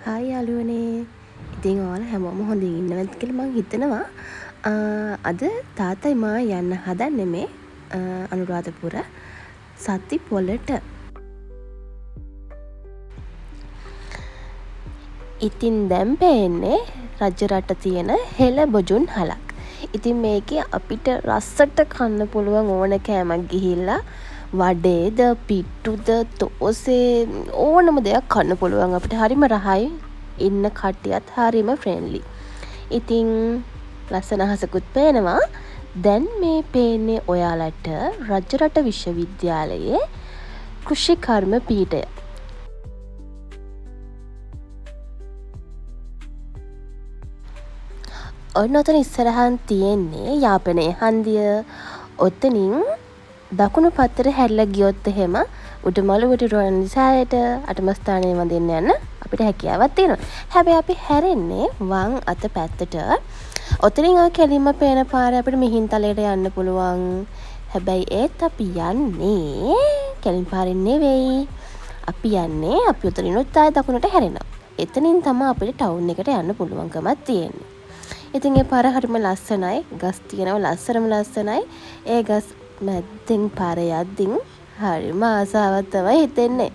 Hi යාළුවනේ. ඉතින් ඔයාලා හැමෝම හොඳින් ඉන්නවද කියලා මං හිතනවා. අද තාත්තයි මා යන්න හදන්නේ මේ අනුරාධපුර සති පොළට. ඉතින් දැන් පේන්නේ රජරට තියෙන හෙළ බොජුන් හලක්. ඉතින් මේකේ අපිට රස්සට කන්න පුළුවන් ඕන කෑමක් ගිහිල්ලා වඩේද පිට්ටුද තෝසේ ඕනම දෙයක් කන්න පුළුවන් අපිට. හරිම රහයි. ඉන්න කට්ටියත් හරිම ෆ්‍රෙන්ඩ්ලි. ඉතින් ලස්සන අහසකුත් පේනවා. දැන් මේ පේන්නේ ඔයාලට රජරට විශ්වවිද්‍යාලයේ කෘෂිකර්ම පීඨය. ඔන්න ඔතන ඉස්සරහන් තියෙන්නේ යාපනයේ හන්දිය. ඔතනින් දකුණු පැත්තට හැරිලා ගියොත් එහෙම උඩමළුවට රුවන්වැලිසෑයට අටමස්ථානය වඳින්න යන්න අපිට හැකියාවක් තියෙනවා. හැබැයි අපි හැරෙන්නේ වම් අත පැත්තට. ඔතනින් ඔය කෙලින්ම පේන පාරේ අපිට මිහින්තලයට යන්න පුළුවන්. හැබැයි ඒත් අපි යන්නේ කෙලින් පාරෙන් නෙවෙයි. අපි යන්නේ අපි උතරිනුත් ආය දකුණට හැරෙනවා. එතනින් තමයි අපිට ටවුන් එකට යන්න පුළුවන්කමක් තියෙන්නේ. ඉතින් ඒ පාර හරිම ලස්සනයි. ගස් තියෙනවා ලස්සනම ලස්සනයි. ඒ ගස් මැද්දෙන් පාර යද්දින් හරිම ආසාවක් තමයි හිතෙන්නේ.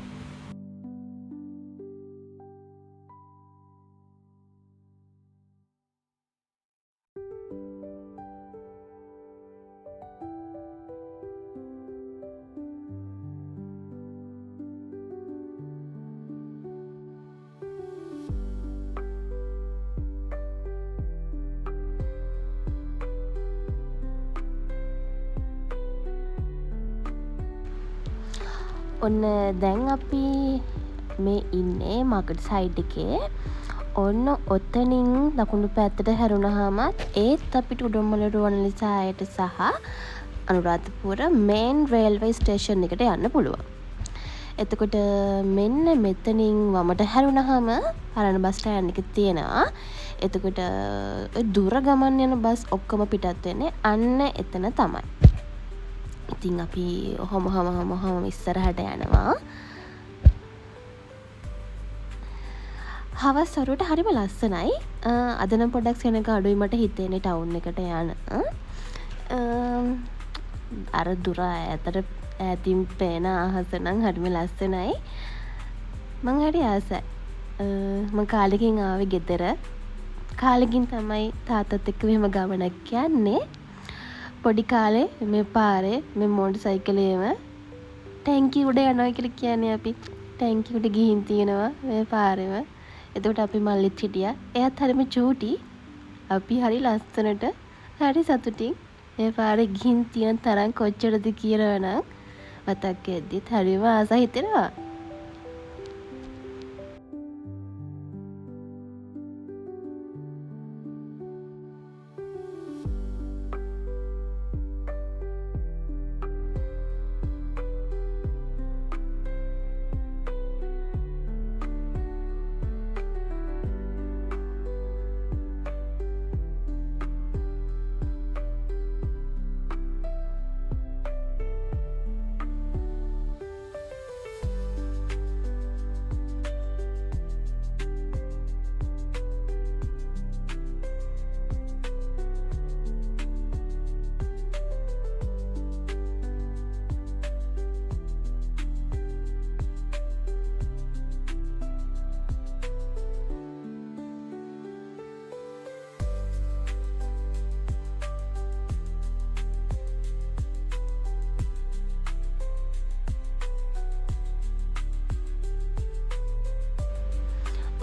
ඔන්න දැන් අපි මේ ඉන්නේ මාකට් සයිඩ් එකේ. ඔන්න ඔතනින් දකුණු පැත්තට හැරුණාමත් ඒත් අපිට උඩුමල රුවන්වැලිසෑයට සහ අනුරාධපුර මේන් රේල්වේ ස්ටේෂන් එකට යන්න පුළුවන්. එතකොට මෙන්න මෙතනින් වමට හැරුණාම පරණ බස් ස්ටෑන්ඩ් එක තියෙනවා. එතකොට දුර ගමන් යන බස් ඔක්කොම පිටත් වෙන්නේ අන්න එතන තමයි. ඉතින් අපි ඔහොම ඉස්සරහට යනවා. හවස් වරුවට හරිම ලස්සනයි. අද නම් පොඩ්ඩක් සෙනඟ අඩුයි මට හිතෙන්නේ ටවුන් එකට යන්න. අර දුර ඈතින් පේන අහස නම් හරිම ලස්සනයි. මං හරි ආසයි. මං කාලෙකින් ආවේ ගෙදර. කාලෙකින් තමයි තාත්තත් එක්ක මෙහෙම ගමනක් යන්නේ. පොඩි කාලේ මේ පාරේ මේ මෝටර් සයිකලේම ටැංකිය උඩ යනවා කියලා කියන්නේ අපි. ටැංකිය උඩ ගිහින් තියෙනවා මේ පාරේම. එතකොට අපි මල්ලිත් හිටියා. එයාත් හරිම චූටි. අපි හරි ලස්සනට හරි සතුටින් මේ පාරේ ගිහින් තියෙන තරම් කොච්චරද කියනවනම් මතක් වෙද්දිත් හරිම ආස හිතෙනවා.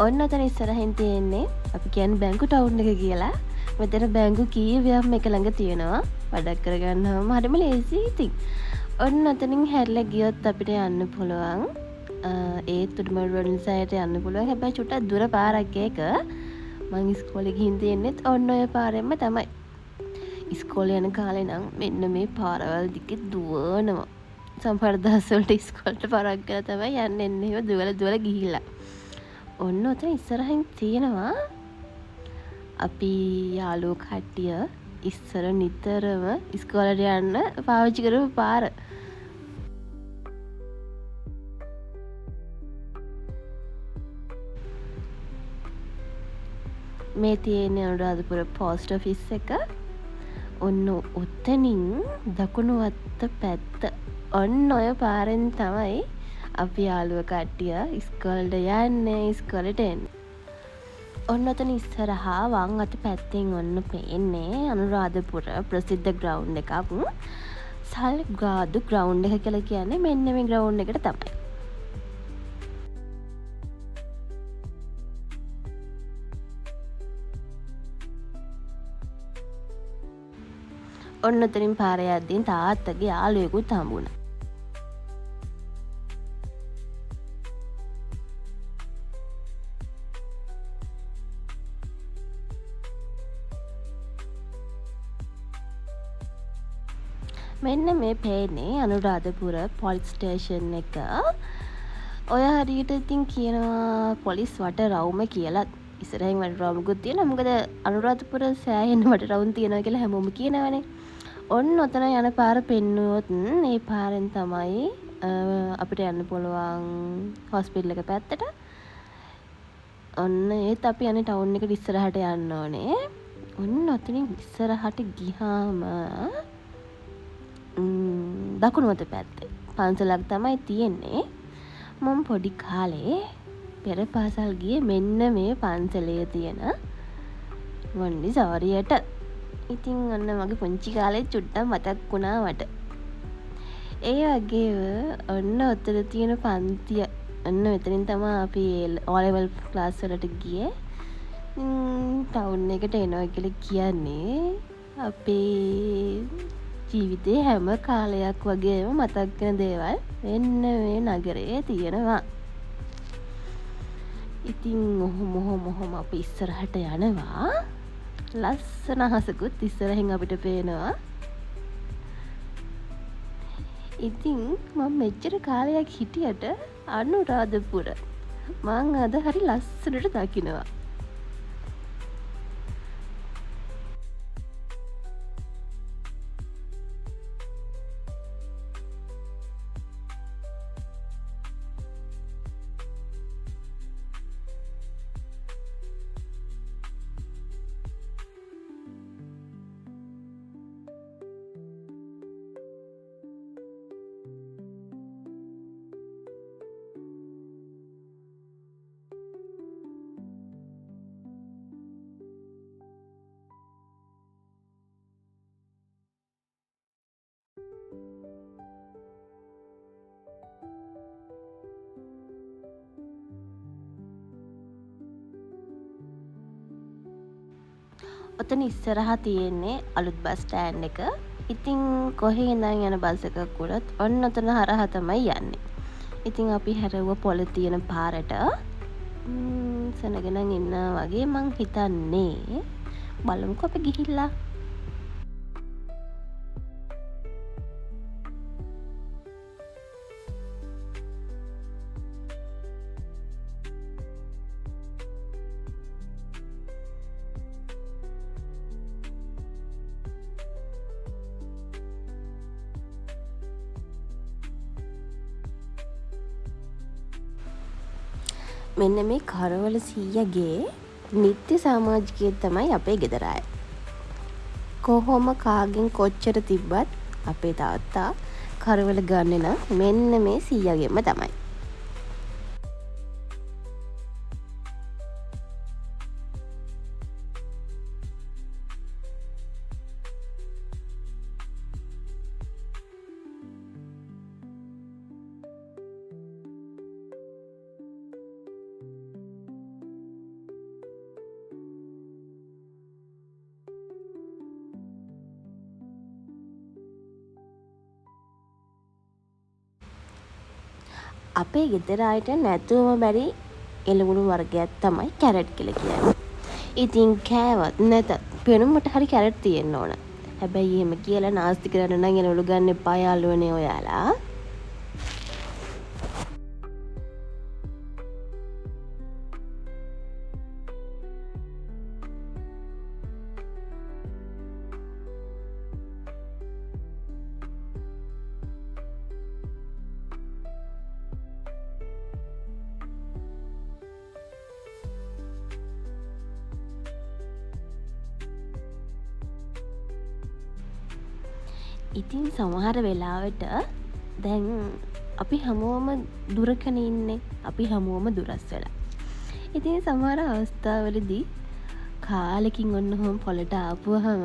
ඔන්න ඔතන ඉස්සරහින් තියෙන්නේ අපි කියන්නේ බැංකු ටවුන් එක කියලා. මෙතන බැංකු කීපයක්ම එක ළඟ තියෙනවා. වැඩක් කරගන්නවම හරිම ලේසි ඉතින්. ඔන්න ඔතනින් හැරිලා ගියොත් අපිට යන්න පුළුවන්. ඒත් උඩුමල රුවන්වැලිසෑයට යන්න පුළුවන්. හැබැයි චුට්ටක් දුර පාරක් ඒක. මං ඉස්කෝලේ ගිහින් තියෙන්නෙත් ඔන්න ඔය පාරෙන්ම තමයි. ඉස්කෝලේ යන කාලේ නම් මෙන්න මේ පාරවල් දිගේ දුවනවා. සමහර දවස්වලට ඉස්කෝලේට පාරක් ගාලා තමයි යන්නේ. එහෙම දුවලා ගිහිල්ලා. ඔන්න ඔතන ඉස්සරහින් තියෙනවා අපි යාළුවෝ කට්ටිය ඉස්සර නිතරම ඉස්කෝලේට යන්න පාවිච්චි කරපු පාර. මේ තියෙන්නේ අනුරාධපුර පෝස්ට් ඔෆිස් එක. ඔන්න ඔතනින් දකුණු අත්ත පැත්ත ඔන්න ඔය පාරෙන් තමයි අපි යාළුව කට්ටිය ඉස්කෝලේට යන්නේ, ඉස්කෝලේට එන්නේ. ඔන්න ඔතන ඉස්සරහා වම් අත පැත්තෙන් ඔන්න පේන්නේ අනුරාධපුර ප්‍රසිද්ධ ග්‍රවුන්ඩ් එකක්. සල්ගාදු ග්‍රවුන්ඩ් එක කියලා කියන්නේ මෙන්න මේ ග්‍රවුන්ඩ් එකට තමයි. ඔන්න ඔතනින් පාර යද්දී තාත්තගේ යාළුවෙකුත් හම්බුණා. මෙන්න මේ පේන්නේ අනුරාධපුර පොලිස් ස්ටේෂන් එක. ඔය හරියට ඉතින් කියනවා පොලිස් වට රවුම කියලා. ඉස්සරහින් වට රවුමකුත් තියෙනවා. මොකද අනුරාධපුර සෑහෙන වට රවුම් තියෙනවා කියලා හැමෝම කියනවනේ. ඔන්න ඔතන යන පාර පෙන්නුවොත් මේ පාරෙන් තමයි අපිට යන්න පුළුවන් හොස්පිටල් එක පැත්තට. ඔන්න ඒත් අපි යන්නේ ටවුන් එකට ඉස්සරහට යන්න ඕනේ. ඔන්න ඔතනින් ඉස්සරහට ගියාම දකුණු අත පැත්තේ පන්සලක් තමයි තියෙන්නේ. මම පොඩි කාලේ පෙර පාසල් ගියේ මෙන්න මේ පන්සලේ තියෙන මොන්ටිසෝරියට. ඉතින් ඔන්න මගේ පුංචි කාලේ චුට්ටක් මතක් වුණා මට. ඒ වගේම ඔන්න ඔතන තියෙන පන්තිය ඔන්න මෙතනින් තමයි අපි O level ක්ලාස් වලට ගියේ. ටවුන් එකට එනවා කියලා කියන්නේ අපේ ජීවිතේ හැම කාලයක් වගේම මතක් වෙන දේවල් මෙන්න මේ නගරයේ තියෙනවා. ඉතින් ඔහොම අපි ඉස්සරහට යනවා. ලස්සන අහසකුත් ඉස්සරහින් අපිට පේනවා. ඉතින් මම මෙච්චර කාලයක් හිටියට අනුරාධපුර මං අද හරි ලස්සනට දකිනවා. ඔතන ඉස්සරහා තියෙන්නේ අලුත් බස් ස්ටෑන්ඩ් එක. ඉතින් කොහේ ඉඳන් යන බස් එකක් වුණත් ඔන්න ඔතන හරහා තමයි යන්නේ. ඉතින් අපි හැරෙව්ව පොළ තියෙන පාරට සනගෙන ඉන්නා වගේ මං හිතන්නේ. බලමුකෝ අපි ගිහිල්ලා. මෙන්න මේ කරවල සීයගේ නිත්‍ය සමාජිකයෙක් තමයි අපේ ගෙදර අය. කොහොම කාගෙන් කොච්චර තිබ්බත් අපේ තාත්තා කරවල ගන්නෙ නම් මෙන්න මේ සීයගෙම තමයි. අපේ ගෙදර අයට නැතුවම බැරි එළවලු වර්ගයක් තමයි කැරට් කියලා කියන්නේ. ඉතින් කෑවත් නැතත් පෙනුමට හරි කැරට් තියෙන්න ඕන. හැබැයි එහෙම කියලා නාස්ති කරන්න නම් එළවලු ගන්න එපා යාළුවනේ ඔයාලා. ඉතින් සමහර වෙලාවට දැන් අපි හැමෝම දුරකන ඉන්නේ. අපි හැමෝම දුරස් වෙලා. ඉතින් සමහර අවස්ථාවලදී කාලෙකින් ඔන්න හොම පොලට ආපුවහම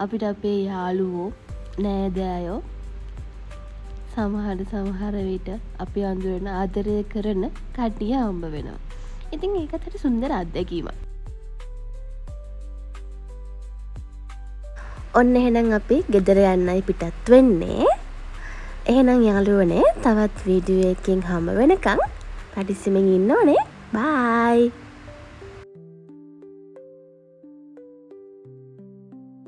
අපිට අපේ යාළුවෝ නෑදෑයෝ සමහර විට අපි අඳුරන ආදරය කරන කට්ටිය හම්බ වෙනවා. ඉතින් ඒකත් හරි සුන්දර අත්දැකීමක්. ඔන්න එහෙනම් අපි ගෙදර යන්නයි පිටත් වෙන්නේ. එහෙනම් යාළුවනේ තවත් වීඩියෝ එකකින් හම්බ වෙනකන් පටිස්සමින් ඉන්න ඕනේ. බයි.